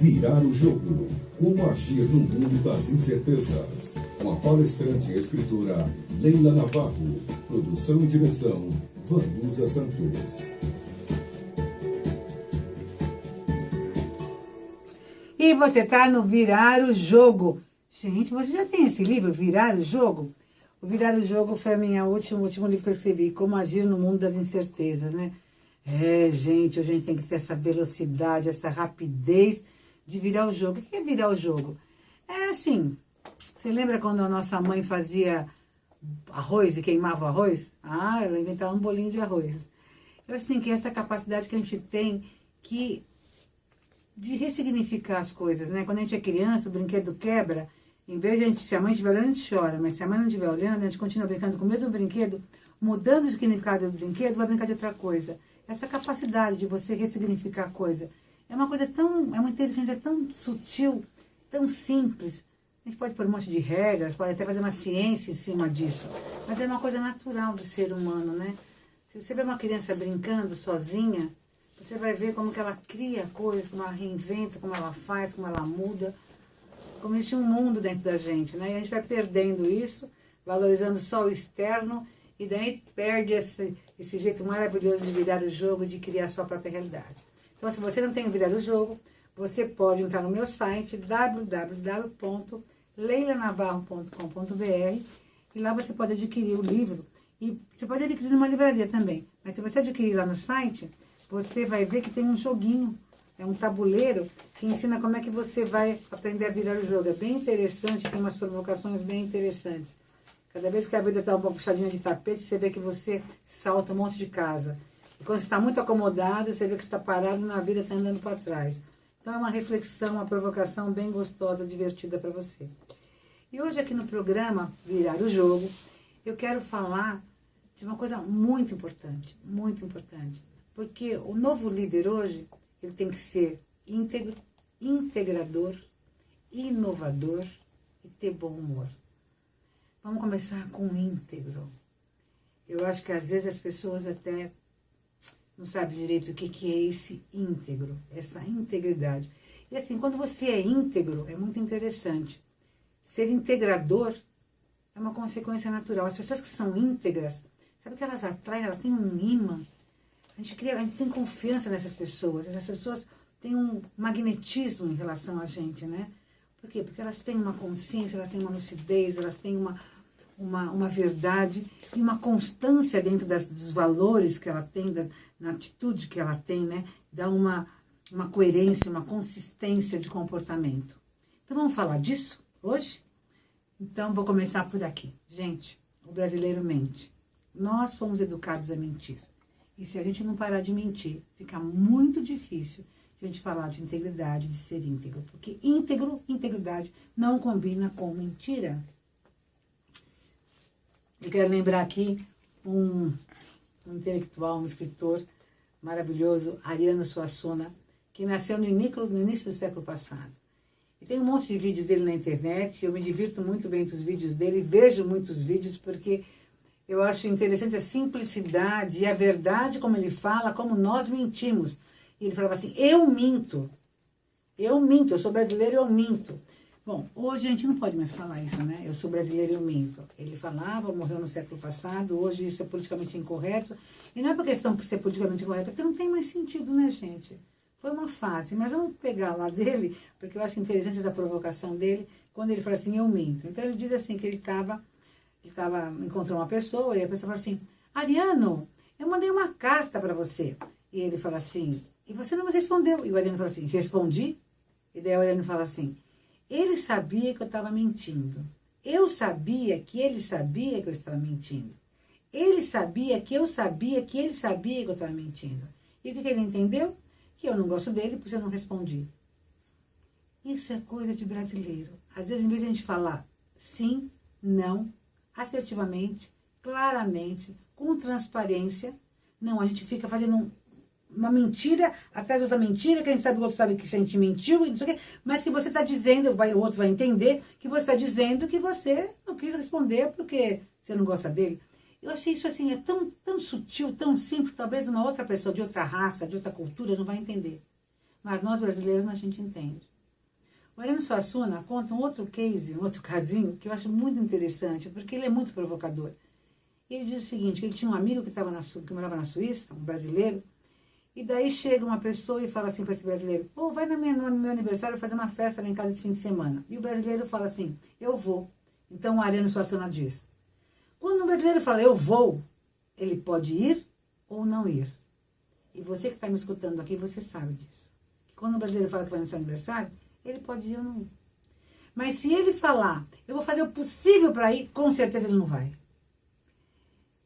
Virar o jogo. Como agir no mundo das incertezas. Com a palestrante e escritora Leila Navarro. Produção e direção Vanusa Santos. E você está no Virar o Jogo. Gente, você já tem esse livro, Virar o Jogo? O Virar o Jogo foi o último livro que eu escrevi, Como Agir no Mundo das Incertezas, né? Gente, a gente tem que ter essa velocidade, essa rapidez de virar o jogo. O que é virar o jogo? É assim, você lembra quando a nossa mãe fazia arroz e queimava o arroz? Ela inventava um bolinho de arroz. Eu acho assim, que essa capacidade que a gente tem de ressignificar as coisas, né? Quando a gente é criança, o brinquedo quebra, em vez de se a mãe estiver olhando, a gente chora, mas se a mãe não estiver olhando, a gente continua brincando com o mesmo brinquedo, mudando o significado do brinquedo, vai brincar de outra coisa. Essa capacidade de você ressignificar a coisa é uma coisa é uma inteligência tão sutil, tão simples. A gente pode pôr um monte de regras, pode até fazer uma ciência em cima disso, mas é uma coisa natural do ser humano, né? Se você vê uma criança brincando sozinha, você vai ver como que ela cria coisas, como ela reinventa, como ela faz, como ela muda, como existe um mundo dentro da gente, né? E a gente vai perdendo isso, valorizando só o externo, e daí perde esse jeito maravilhoso de virar o jogo, de criar sua própria realidade. Então, se você não tem o Virar o Jogo, você pode entrar no meu site, www.leilanavarro.com.br, e lá você pode adquirir o livro, e você pode adquirir numa livraria também. Mas se você adquirir lá no site, você vai ver que tem um joguinho, é um tabuleiro, que ensina como é que você vai aprender a virar o jogo. É bem interessante, tem umas provocações bem interessantes. Cada vez que a vida está uma puxadinha de tapete, você vê que você salta um monte de casa. E quando você está muito acomodado, você vê que você está parado na vida, está andando para trás. Então é uma reflexão, uma provocação bem gostosa, divertida para você. E hoje aqui no programa Virar o Jogo, eu quero falar de uma coisa muito importante, muito importante. Porque o novo líder hoje, ele tem que ser íntegro, integrador, inovador e ter bom humor. Vamos começar com íntegro. Eu acho que às vezes as pessoas até não sabem direito o que é esse íntegro, essa integridade. E assim, quando você é íntegro, é muito interessante. Ser integrador é uma consequência natural. As pessoas que são íntegras, sabe que elas atraem, elas têm um imã. A gente tem confiança nessas pessoas. Essas pessoas têm um magnetismo em relação a gente, né? Por quê? Porque elas têm uma consciência, elas têm uma lucidez, elas têm uma verdade e uma constância dentro dos valores que ela tem, na atitude que ela tem, né? Dá uma coerência, uma consistência de comportamento. Então vamos falar disso hoje? Então vou começar por aqui. Gente, o brasileiro mente. Nós fomos educados a mentir. E se a gente não parar de mentir, fica muito difícil de a gente falar de integridade, de ser íntegro. Porque integridade não combina com mentira. Eu quero lembrar aqui um intelectual, um escritor maravilhoso, Ariano Suassuna, que nasceu no início do século passado. E tem um monte de vídeos dele na internet, eu me divirto muito vendo os vídeos dele, vejo muitos vídeos, porque eu acho interessante a simplicidade e a verdade como ele fala, como nós mentimos. E ele falava assim, eu minto, eu sou brasileiro, eu minto. Bom, hoje a gente não pode mais falar isso, né? Eu sou brasileiro, eu minto. Ele falava, morreu no século passado, hoje isso é politicamente incorreto. E não é por questão de ser politicamente incorreto, é porque não tem mais sentido, né, gente? Foi uma fase, mas vamos pegar lá dele, porque eu acho interessante essa provocação dele, quando ele fala assim, eu minto. Então ele diz assim, que ele encontrou uma pessoa, e a pessoa fala assim, Ariano, eu mandei uma carta para você. E ele fala assim, e você não me respondeu. E o Ariano fala assim, respondi? E daí o Ariano fala assim, ele sabia que eu estava mentindo. Eu sabia que ele sabia que eu estava mentindo. Ele sabia que eu sabia que ele sabia que eu estava mentindo. E o que ele entendeu? Que eu não gosto dele, porque eu não respondi. Isso é coisa de brasileiro. Às vezes, em vez de a gente falar sim, não, assertivamente, claramente, com transparência, não, a gente fica fazendo uma mentira atrás de outra mentira, que a gente sabe, o outro sabe que a gente mentiu, e não sei o quê, mas que você está dizendo, o outro vai entender, que você está dizendo que você não quis responder porque você não gosta dele. Eu achei isso assim, é tão sutil, tão simples, talvez uma outra pessoa de outra raça, de outra cultura não vai entender. Mas nós brasileiros a gente entende. O Ariano Suassuna conta um outro case, um outro casinho, que eu acho muito interessante, porque ele é muito provocador. Ele diz o seguinte, que ele tinha um amigo que morava na Suíça, um brasileiro, e daí chega uma pessoa e fala assim para esse brasileiro, vai no meu aniversário fazer uma festa lá em casa esse fim de semana. E o brasileiro fala assim, eu vou. Então o Ariano Suassuna diz, quando o brasileiro fala eu vou, ele pode ir ou não ir. E você que está me escutando aqui, você sabe disso. Que quando o brasileiro fala que vai no seu aniversário, ele pode ir ou não ir. Mas se ele falar, eu vou fazer o possível para ir, com certeza ele não vai.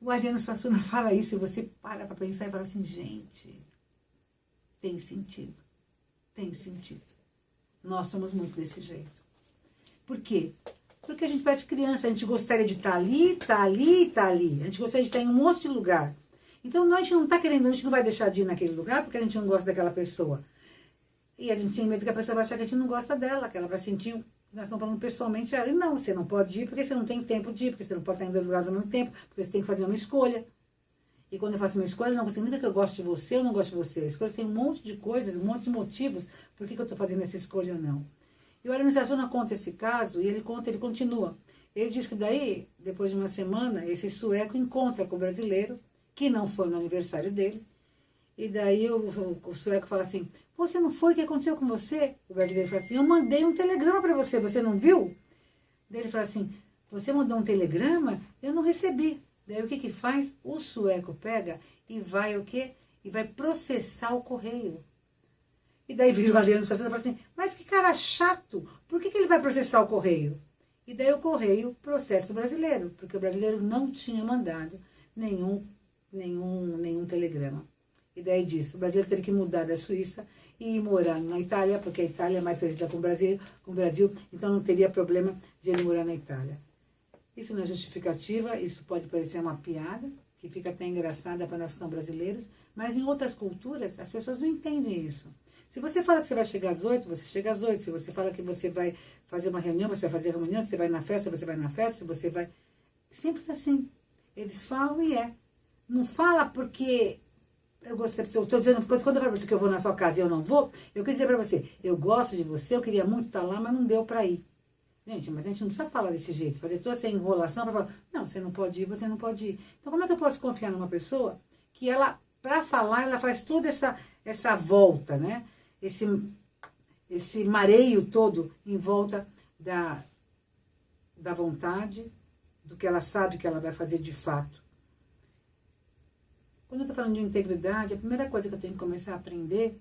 O Ariano Suassuna fala isso e você para pensar e fala assim, gente, tem sentido. Tem sentido. Nós somos muito desse jeito. Por quê? Porque a gente parece criança, a gente gostaria de estar ali, estar ali, estar ali. A gente gostaria de estar em um monte de lugar. Então, nós não está querendo, a gente não vai deixar de ir naquele lugar porque a gente não gosta daquela pessoa. E a gente tem medo que a pessoa vai achar que a gente não gosta dela, que ela vai sentir, nós estamos falando pessoalmente, ela, não, você não pode ir porque você não tem tempo de ir, porque você não pode estar em dois lugares ao mesmo tempo, porque você tem que fazer uma escolha. E quando eu faço uma escolha, não significa que eu gosto de você ou não gosto de você. A escolha tem um monte de coisas, um monte de motivos por que eu estou fazendo essa escolha ou não. E o Ariano Suassuna conta esse caso e ele continua. Ele diz que daí, depois de uma semana, esse sueco encontra com o brasileiro, que não foi no aniversário dele, e daí o sueco fala assim, você não foi, o que aconteceu com você? O brasileiro fala assim, eu mandei um telegrama para você, você não viu? Daí ele fala assim, você mandou um telegrama? Eu não recebi. Daí o que faz? O sueco pega e vai o quê? E vai processar o correio. E daí vira o Ariano Suassuna e fala assim, mas que cara chato, por que ele vai processar o correio? E daí o correio processa o brasileiro, porque o brasileiro não tinha mandado nenhum telegrama. E daí diz, o brasileiro teve que mudar da Suíça e ir morar na Itália, porque a Itália é mais parecida com o Brasil, então não teria problema de ele morar na Itália. Isso não é justificativa, isso pode parecer uma piada, que fica até engraçada para nós que somos brasileiros, mas em outras culturas as pessoas não entendem isso. Se você fala que você vai chegar às 8, você chega às 8. Se você fala que você vai fazer uma reunião, você vai fazer reunião. Se você vai na festa, você vai na festa. Se você vai... Simples assim. Eles falam e é. Não fala porque... Eu estou dizendo, quando eu falo para você que eu vou na sua casa e eu não vou, eu quis dizer para você, eu gosto de você, eu queria muito estar lá, mas não deu para ir. Gente, mas a gente não precisa falar desse jeito, fazer toda essa enrolação para falar, não, você não pode ir, você não pode ir. Então como é que eu posso confiar numa pessoa que ela, para falar, ela faz toda essa volta, né? Esse mareio todo em volta da vontade, do que ela sabe que ela vai fazer de fato. Quando eu estou falando de integridade, a primeira coisa que eu tenho que começar a aprender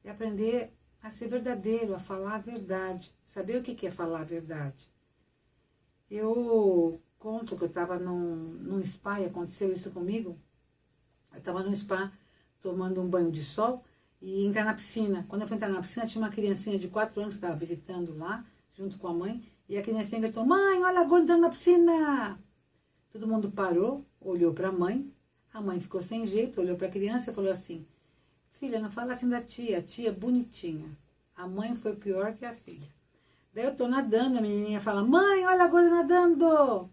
é aprender a ser verdadeiro, a falar a verdade. Saber o que é falar a verdade. Eu conto que eu estava num spa e aconteceu isso comigo. Eu estava num spa tomando um banho de sol e entrar na piscina. Quando eu fui entrar na piscina, tinha uma criancinha de 4 anos que estava visitando lá, junto com a mãe. E a criancinha gritou, mãe, olha a gorda entrando na piscina. Todo mundo parou, olhou para a mãe ficou sem jeito, olhou para a criança e falou assim, filha, não fala assim da tia, a tia é bonitinha. A mãe foi pior que a filha. Daí eu estou nadando, a menininha fala, mãe, olha a gorda nadando.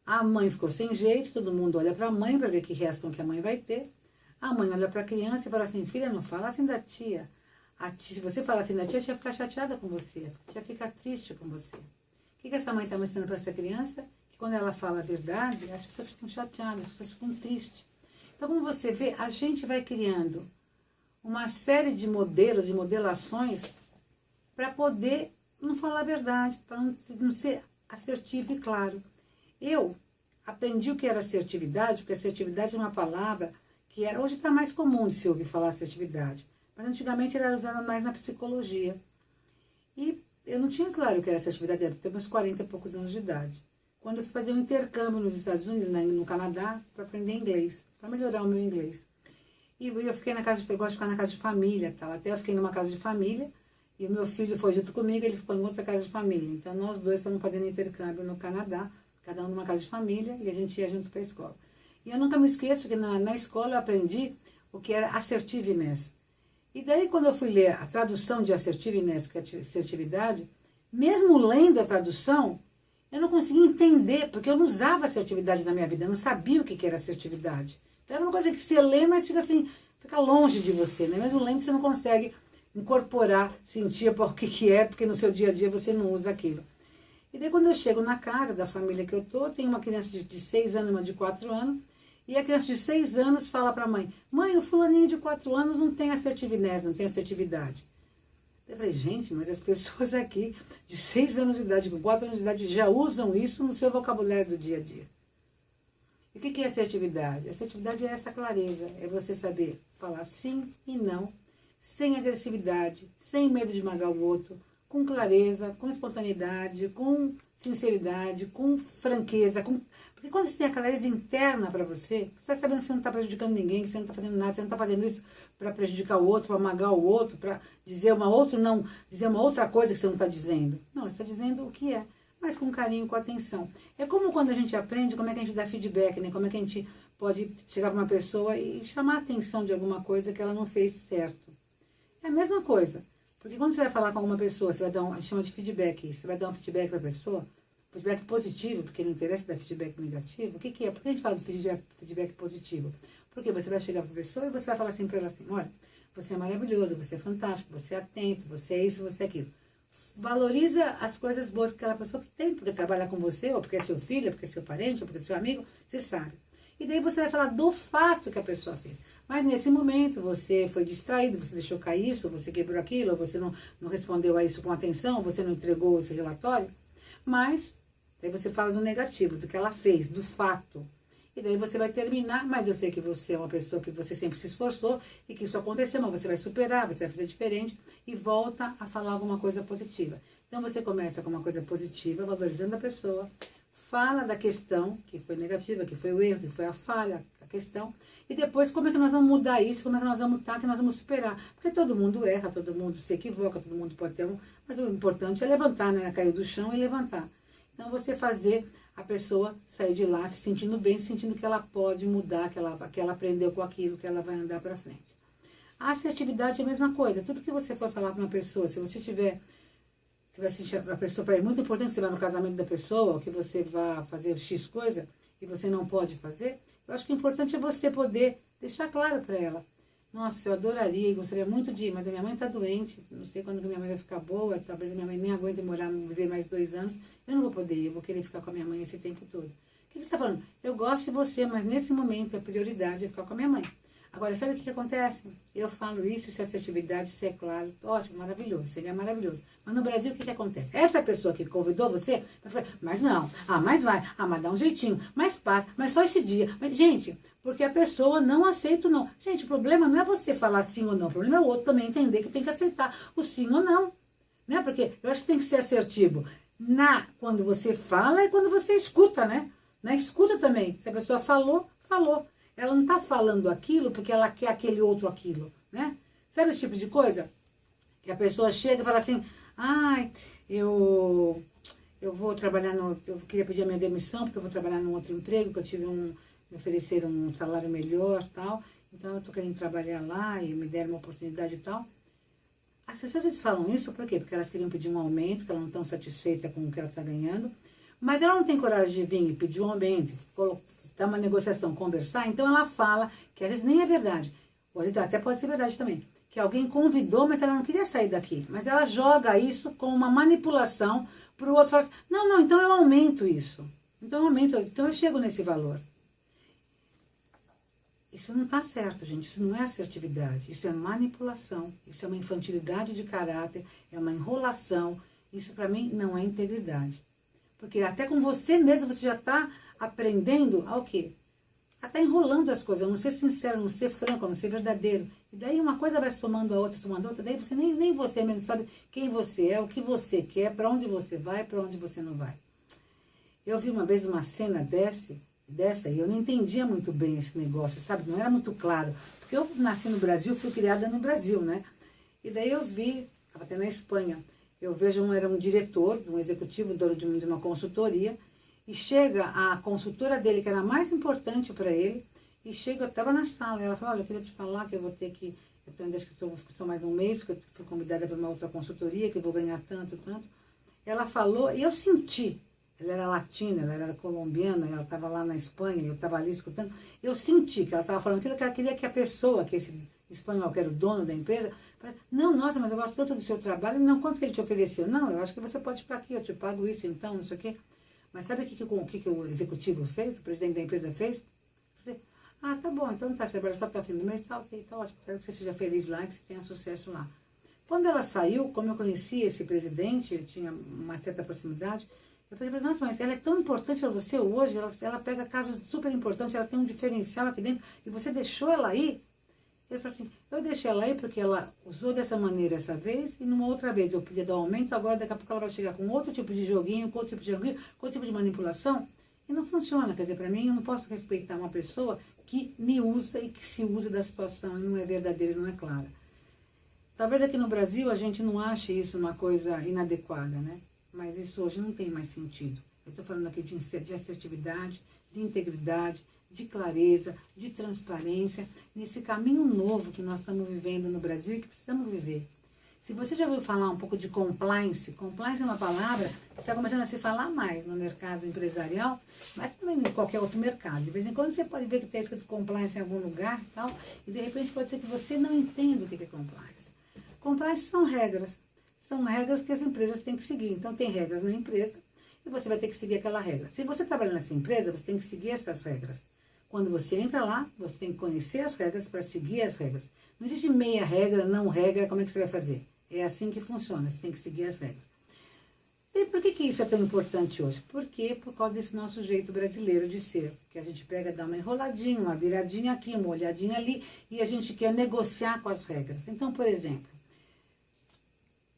A mãe ficou sem jeito, todo mundo olha para a mãe para ver que reação que a mãe vai ter. A mãe olha para a criança e fala assim, filha, não fala assim da tia. A tia, se você falar assim da tia vai ficar chateada com você, a tia fica triste com você. O que essa mãe está ensinando para essa criança? Que quando ela fala a verdade, as pessoas ficam chateadas, as pessoas ficam tristes. Então, como você vê, a gente vai criando uma série de modelos, de modelações, para poder não falar a verdade, para não ser assertivo e claro. Eu aprendi o que era assertividade, porque assertividade é uma palavra que hoje está mais comum de se ouvir falar assertividade, mas antigamente ela era usada mais na psicologia. E eu não tinha claro o que era assertividade, eu tinha uns 40 e poucos anos de idade. Quando eu fui fazer um intercâmbio nos Estados Unidos, no Canadá, para aprender inglês, para melhorar o meu inglês. E eu fiquei na casa eu gosto de ficar na casa de família, tal. Até eu fiquei numa casa de família, e o meu filho foi junto comigo, ele ficou em outra casa de família. Então, nós dois estamos fazendo intercâmbio no Canadá, cada um numa casa de família, e a gente ia junto para a escola. E eu nunca me esqueço que na escola eu aprendi o que era assertiveness. E daí, quando eu fui ler a tradução de assertiveness, que é assertividade, mesmo lendo a tradução, eu não conseguia entender, porque eu não usava assertividade na minha vida, eu não sabia o que era assertividade. Então, era uma coisa que você lê, mas fica assim, fica longe de você, né? Mesmo lendo, você não consegue incorporar, sentir o que é, porque no seu dia a dia você não usa aquilo. E daí quando eu chego na casa da família que eu tô, tem uma criança de 6 anos, uma de 4 anos, e a criança de 6 anos fala para a mãe, mãe, o fulaninho de 4 anos não tem assertividade, não tem assertividade. Eu falei, gente, mas as pessoas aqui de 6 anos de idade, com 4 anos de idade, já usam isso no seu vocabulário do dia a dia. E o que é assertividade? Assertividade é essa clareza, é você saber falar sim e não, sem agressividade, sem medo de magoar o outro, com clareza, com espontaneidade, com sinceridade, com franqueza. Porque quando você tem a clareza interna para você, você está sabendo que você não está prejudicando ninguém, que você não está fazendo nada, você não está fazendo isso para prejudicar o outro, para magoar o outro, para dizer dizer uma outra coisa que você não está dizendo. Não, você está dizendo o que é, mas com carinho, com atenção. É como quando a gente aprende, como é que a gente dá feedback, né? Como é que a gente pode chegar para uma pessoa e chamar a atenção de alguma coisa que ela não fez certo. É a mesma coisa. Porque quando você vai falar com alguma pessoa, você vai dar a gente chama de feedback isso, você vai dar um feedback para a pessoa, feedback positivo, porque não interessa dar feedback negativo. O que é? Por que a gente fala do feedback positivo? Porque você vai chegar para a pessoa e você vai falar assim para ela assim, olha, você é maravilhoso, você é fantástico, você é atento, você é isso, você é aquilo. Valoriza as coisas boas que aquela pessoa tem, porque trabalha com você, ou porque é seu filho, ou porque é seu parente, ou porque é seu amigo, você sabe. E daí você vai falar do fato que a pessoa fez. Mas nesse momento você foi distraído, você deixou cair isso, você quebrou aquilo, ou você não respondeu a isso com atenção, você não entregou esse relatório. Mas daí você fala do negativo, do que ela fez, do fato. E daí você vai terminar, mas eu sei que você é uma pessoa que você sempre se esforçou e que isso aconteceu, mas você vai superar, você vai fazer diferente e volta a falar alguma coisa positiva. Então você começa com uma coisa positiva, valorizando a pessoa, fala da questão que foi negativa, que foi o erro, que foi a falha, a questão, e depois como é que nós vamos mudar isso, como é que nós vamos estar, que nós vamos superar. Porque todo mundo erra, todo mundo se equivoca, todo mundo pode ter mas o importante é levantar, né? Caiu do chão e levantar. Então você fazer a pessoa sair de lá se sentindo bem, sentindo que ela pode mudar, que ela aprendeu com aquilo, que ela vai andar para frente. A assertividade é a mesma coisa. Tudo que você for falar para uma pessoa, se você tiver, se vai assistir a pessoa, para é muito importante que você vá no casamento da pessoa, ou que você vá fazer X coisa e você não pode fazer, eu acho que o importante é você poder deixar claro para ela. Nossa, eu adoraria e gostaria muito de ir, mas a minha mãe está doente, não sei quando que minha mãe vai ficar boa, talvez a minha mãe nem aguente viver mais 2 anos, eu não vou poder ir, eu vou querer ficar com a minha mãe esse tempo todo. O que você está falando? Eu gosto de você, mas nesse momento a prioridade é ficar com a minha mãe. Agora, sabe o que acontece? Eu falo isso, se é assertividade, se é claro, ótimo, maravilhoso, seria maravilhoso. Mas no Brasil, o que acontece? Essa pessoa que convidou você, vai falar, mas não, mas vai, mas dá um jeitinho, mas passa, mas só esse dia. Mas, gente, porque a pessoa não aceita o não. Gente, o problema não é você falar sim ou não, o problema é o outro também entender que tem que aceitar o sim ou não. Né? Porque eu acho que tem que ser assertivo quando você fala e quando você escuta, né? Escuta também. Se a pessoa falou, falou. Ela não está falando aquilo porque ela quer aquele outro aquilo, né? Sabe esse tipo de coisa? Que a pessoa chega e fala assim, eu vou trabalhar eu queria pedir a minha demissão porque eu vou trabalhar num outro emprego, que me ofereceram um salário melhor e tal, então eu estou querendo trabalhar lá e me deram uma oportunidade e tal. As pessoas eles falam isso por quê? Porque elas queriam pedir um aumento, que elas não estão satisfeitas com o que ela está ganhando, mas ela não tem coragem de vir e pedir um aumento, dar uma negociação, conversar, então ela fala, que às vezes nem é verdade, ou às vezes até pode ser verdade também, que alguém convidou, mas ela não queria sair daqui, mas ela joga isso como uma manipulação para o outro falar, não, então eu aumento isso, então eu chego nesse valor. Isso não está certo, gente, isso não é assertividade, isso é manipulação, isso é uma infantilidade de caráter, é uma enrolação, isso para mim não é integridade. Porque até com você mesmo você já está aprendendo ao quê? A estar enrolando as coisas, a não ser sincero, a não ser franco, a não ser verdadeiro. E daí uma coisa vai somando a outra, daí você nem você mesmo sabe quem você é, o que você quer, para onde você vai, para onde você não vai. Eu vi uma vez uma cena dessa e eu não entendia muito bem esse negócio, sabe? Não era muito claro. Porque eu nasci no Brasil, fui criada no Brasil, né? E daí eu vi, estava até na Espanha, eu vejo era um diretor, um executivo, dono de uma consultoria, e chega a consultora dele, que era a mais importante para ele, e chega, eu estava na sala, e ela falou, olha, eu queria te falar que eu vou ter que, acho que estou só mais um mês, porque eu fui convidada para uma outra consultoria, que eu vou ganhar tanto. Ela falou, e eu senti, ela era latina, ela era colombiana, ela estava lá na Espanha, eu estava ali escutando, eu senti que ela estava falando aquilo que ela queria que a pessoa, que esse espanhol, que era o dono da empresa, não, nossa, mas eu gosto tanto do seu trabalho, não, quanto que ele te ofereceu? Não, eu acho que você pode ficar aqui, eu te pago isso então, não sei o quê. Mas sabe o que o executivo fez, o presidente da empresa fez? Você, tá bom, então tá, você vai só até o fim do mês, tá ok, tá ótimo, espero que você seja feliz lá, que você tenha sucesso lá. Quando ela saiu, como eu conhecia esse presidente, eu tinha uma certa proximidade, eu falei, nossa, mas ela é tão importante para você hoje, ela pega casos super importantes, ela tem um diferencial aqui dentro, e você deixou ela ir? Ele falou assim, eu deixei ela ir porque ela usou dessa maneira essa vez, e numa outra vez eu podia dar um aumento, agora daqui a pouco ela vai chegar com outro tipo de joguinho, com outro tipo de joguinho, com outro tipo de manipulação, e não funciona. Quer dizer, para mim, eu não posso respeitar uma pessoa que me usa e que se usa da situação, e não é verdadeira, não é clara. Talvez aqui no Brasil a gente não ache isso uma coisa inadequada, né? Mas isso hoje não tem mais sentido. Eu estou falando aqui de assertividade, de integridade, de clareza, de transparência, nesse caminho novo que nós estamos vivendo no Brasil e que precisamos viver. Se você já ouviu falar um pouco de compliance, compliance é uma palavra que está começando a se falar mais no mercado empresarial, mas também em qualquer outro mercado. De vez em quando você pode ver que está escrito compliance em algum lugar e tal, e de repente pode ser que você não entenda o que é compliance. Compliance são regras que as empresas têm que seguir. Então tem regras na empresa e você vai ter que seguir aquela regra. Se você trabalha nessa empresa, você tem que seguir essas regras. Quando você entra lá, você tem que conhecer as regras para seguir as regras. Não existe meia regra, não regra, como é que você vai fazer? É assim que funciona, você tem que seguir as regras. E por que isso é tão importante hoje? Porque por causa desse nosso jeito brasileiro de ser. Que a gente pega, dá uma enroladinha, uma viradinha aqui, uma olhadinha ali, e a gente quer negociar com as regras. Então, por exemplo,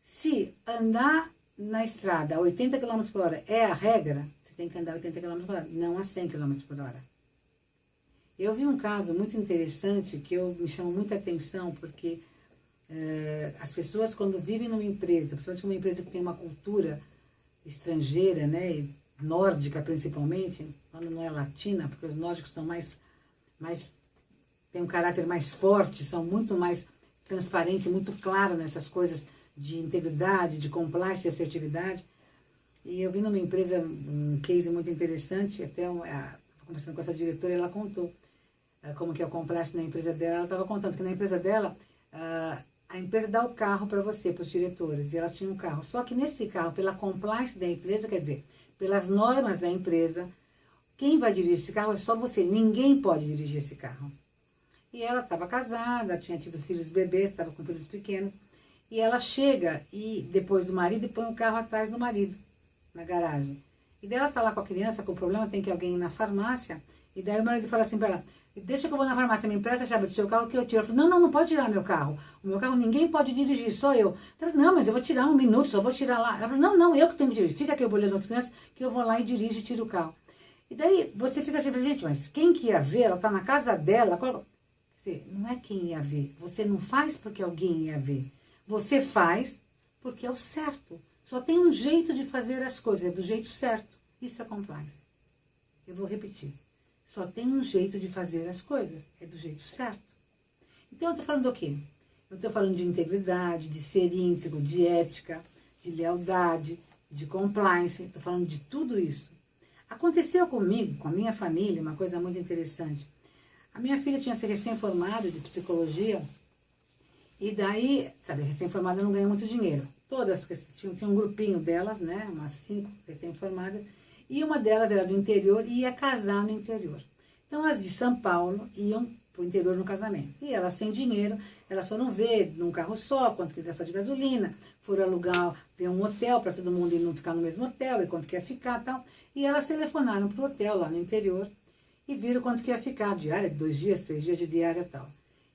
se andar na estrada a 80 km por hora é a regra, você tem que andar a 80 km por hora, não a 100 km por hora. Eu vi um caso muito interessante que me chama muita atenção, porque as pessoas quando vivem numa empresa, principalmente uma empresa que tem uma cultura estrangeira, né, nórdica principalmente, quando não é latina, porque os nórdicos são mais têm um caráter mais forte, são muito mais transparentes, muito claros nessas coisas de integridade, de compliance, de assertividade. E eu vi numa empresa um case muito interessante, até conversando com essa diretora, ela contou como que é o compliance na empresa dela. Ela estava contando que na empresa dela, a empresa dá o carro para você, para os diretores, e ela tinha um carro. Só que nesse carro, pela compliance da empresa, quer dizer, pelas normas da empresa, quem vai dirigir esse carro é só você, ninguém pode dirigir esse carro. E ela estava casada, tinha tido filhos bebês, estava com filhos pequenos, e ela chega e depois do marido e põe o carro atrás do marido, na garagem. E daí ela está lá com a criança, com problema, tem que alguém ir na farmácia, e daí o marido fala assim para ela, deixa que eu vou na farmácia, me empresta a chave do seu carro que eu tiro. Ela falou, não pode tirar meu carro. O meu carro ninguém pode dirigir, só eu. Ela falou, não, mas eu vou tirar 1 minuto, só vou tirar lá. Ela falou, não, eu que tenho que dirigir. Fica aqui olhando as crianças, que eu vou lá e dirijo e tiro o carro. E daí você fica assim, gente, mas quem que ia ver? Ela está na casa dela. Não é quem ia ver. Você não faz porque alguém ia ver. Você faz porque é o certo. Só tem um jeito de fazer as coisas, é do jeito certo. Isso é compliance. Eu vou repetir. Só tem um jeito de fazer as coisas, é do jeito certo. Então eu estou falando do quê? Eu estou falando de integridade, de ser íntegro, de ética, de lealdade, de compliance. Estou falando de tudo isso. Aconteceu comigo, com a minha família, uma coisa muito interessante. A minha filha tinha sido recém-formada de psicologia, e daí, sabe, recém-formada não ganha muito dinheiro. Todas, tinha um grupinho delas, né, umas 5 recém-formadas, e uma delas era do interior e ia casar no interior. Então as de São Paulo iam para o interior no casamento. E elas sem dinheiro, elas foram ver num carro só quanto que gasta de gasolina, foram alugar, ver um hotel para todo mundo ir não ficar no mesmo hotel e quanto que ia ficar e tal. E elas telefonaram para o hotel lá no interior e viram quanto que ia ficar, diária, 2 dias, 3 dias de diária e tal.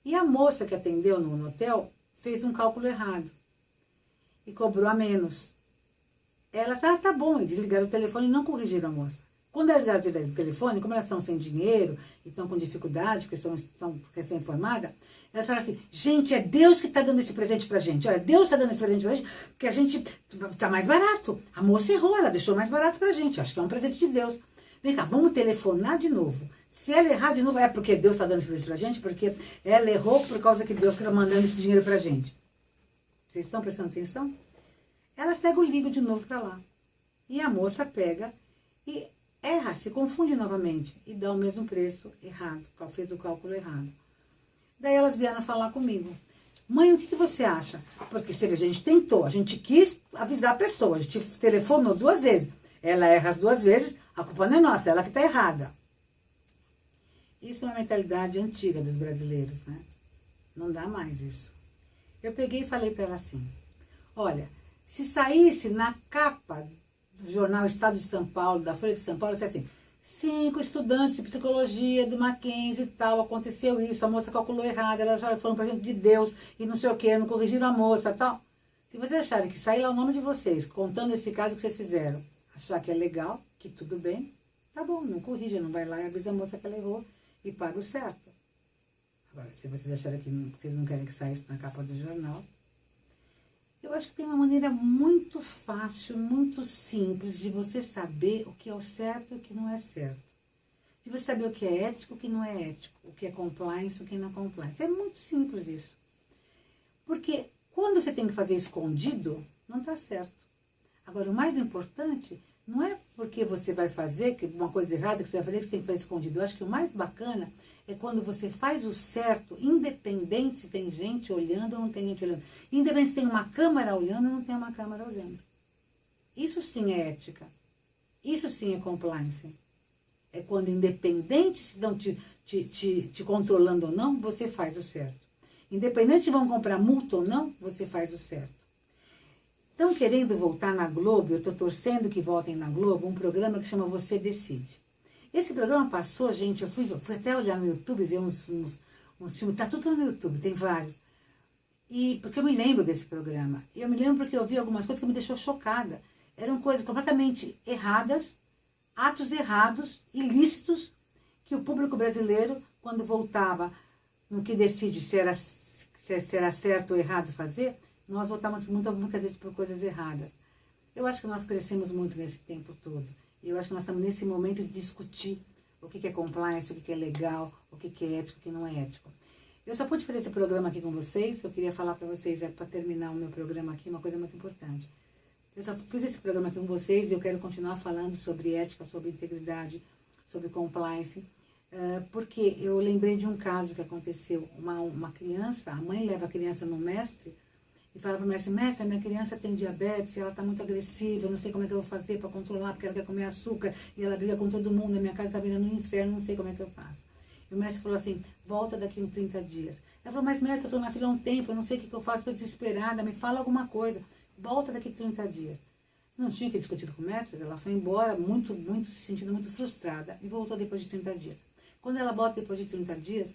E a moça que atendeu no hotel fez um cálculo errado e cobrou a menos. Ela, tá bom, e desligaram o telefone e não corrigiram a moça. Quando elas ligaram o telefone, como elas estão sem dinheiro e estão com dificuldade, porque estão recém-informadas, elas falaram assim, gente, é Deus que está dando esse presente pra gente. Olha, Deus está dando esse presente pra gente, porque a gente está mais barato. A moça errou, ela deixou mais barato pra gente. Acho que é um presente de Deus. Vem cá, vamos telefonar de novo. Se ela errar de novo, é porque Deus está dando esse presente pra gente, porque ela errou por causa que Deus está mandando esse dinheiro pra gente. Vocês estão prestando atenção? Ela segue o ligo de novo para lá. E a moça pega e erra, se confunde novamente e dá o mesmo preço errado, fez o cálculo errado. Daí elas vieram falar comigo. Mãe, o que você acha? Porque se a gente tentou, a gente quis avisar a pessoa, a gente telefonou 2 vezes. Ela erra as 2 vezes, a culpa não é nossa, ela que está errada. Isso é uma mentalidade antiga dos brasileiros, né? Não dá mais isso. Eu peguei e falei para ela assim, olha, se saísse na capa do jornal Estado de São Paulo, da Folha de São Paulo, assim, 5 estudantes de psicologia do Mackenzie e tal, aconteceu isso, a moça calculou errado, elas já foram presente de Deus e não sei o que, não corrigiram a moça e tal. Se vocês acharem que sair lá o nome de vocês, contando esse caso que vocês fizeram, achar que é legal, que tudo bem, tá bom, não corrija, não vai lá e avisa a moça que ela errou e paga o certo. Agora, se vocês acharem que vocês não querem que saia isso na capa do jornal, eu acho que tem uma maneira muito fácil, muito simples de você saber o que é o certo e o que não é certo. De você saber o que é ético e o que não é ético, o que é compliance e o que não é compliance. É muito simples isso. Porque quando você tem que fazer escondido, não está certo. Agora, o mais importante não é porque você vai fazer que uma coisa errada que você vai fazer que você tem que fazer escondido. Eu acho que o mais bacana é quando você faz o certo, independente se tem gente olhando ou não tem gente olhando. Independente se tem uma câmera olhando ou não tem uma câmera olhando. Isso sim é ética. Isso sim é compliance. É quando, independente se estão te controlando ou não, você faz o certo. Independente se vão comprar multa ou não, você faz o certo. Estão querendo voltar na Globo, eu estou torcendo que voltem na Globo, um programa que chama Você Decide. Esse programa passou, gente, eu fui até olhar no YouTube, ver uns filmes, tá tudo no YouTube, tem vários. E porque eu me lembro desse programa. E eu me lembro porque eu vi algumas coisas que me deixou chocada. Eram coisas completamente erradas, atos errados, ilícitos, que o público brasileiro, quando voltava no que decide se era certo ou errado fazer, nós voltamos muitas vezes por coisas erradas. Eu acho que nós crescemos muito nesse tempo todo. Eu acho que nós estamos nesse momento de discutir o que é compliance, o que é legal, o que é ético, o que não é ético. Eu só pude fazer esse programa aqui com vocês, eu queria falar para vocês, para terminar o meu programa aqui, uma coisa muito importante. Eu só fiz esse programa aqui com vocês e eu quero continuar falando sobre ética, sobre integridade, sobre compliance, porque eu lembrei de um caso que aconteceu. Uma criança, a mãe leva a criança no mestre, e fala para o mestre, a minha criança tem diabetes, ela está muito agressiva, eu não sei como é que eu vou fazer para controlar, porque ela quer comer açúcar, e ela briga com todo mundo, a minha casa está virando um inferno, não sei como é que eu faço. E o mestre falou assim, volta daqui uns 30 dias. Ela falou, mas mestre, eu estou na fila há um tempo, eu não sei o que eu faço, estou desesperada, me fala alguma coisa. Volta daqui 30 dias. Não tinha que discutir com o mestre, ela foi embora, se sentindo muito frustrada, e voltou depois de 30 dias. Quando ela volta depois de 30 dias,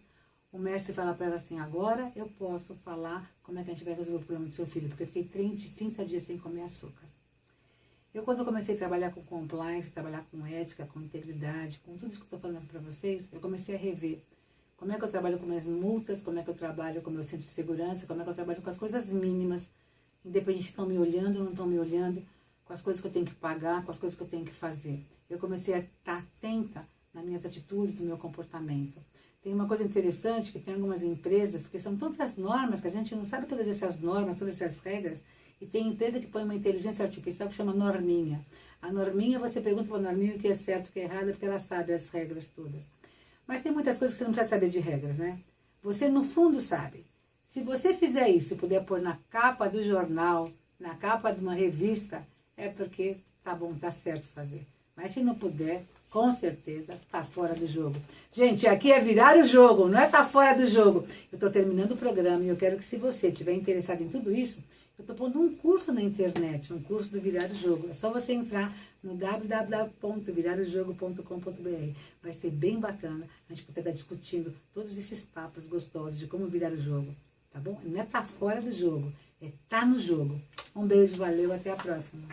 o mestre fala para ela assim, agora eu posso falar como é que a gente vai resolver o problema do seu filho, porque eu fiquei 30 dias sem comer açúcar. Quando eu comecei a trabalhar com compliance, trabalhar com ética, com integridade, com tudo isso que eu estou falando para vocês, eu comecei a rever como é que eu trabalho com minhas multas, como é que eu trabalho com o meu centro de segurança, como é que eu trabalho com as coisas mínimas, independente se estão me olhando ou não estão me olhando, com as coisas que eu tenho que pagar, com as coisas que eu tenho que fazer. Eu comecei a estar atenta nas minhas atitudes, no meu comportamento. Tem uma coisa interessante, que tem algumas empresas, porque são tantas normas, que a gente não sabe todas essas normas, todas essas regras, e tem empresa que põe uma inteligência artificial que chama norminha. A norminha, você pergunta para a norminha o que é certo, o que é errado, porque ela sabe as regras todas. Mas tem muitas coisas que você não precisa saber de regras, né? Você, no fundo, sabe. Se você fizer isso e puder pôr na capa do jornal, na capa de uma revista, é porque tá bom, tá certo fazer. Mas se não puder, com certeza tá fora do jogo. Gente, aqui é virar o jogo, não é tá fora do jogo. Eu tô terminando o programa e eu quero que, se você estiver interessado em tudo isso, eu tô pondo um curso na internet, um curso do Virar o Jogo. É só você entrar no www.virarojogo.com.br. Vai ser bem bacana a gente poder estar discutindo todos esses papos gostosos de como virar o jogo, tá bom? Não é tá fora do jogo, é tá no jogo. Um beijo, valeu, até a próxima.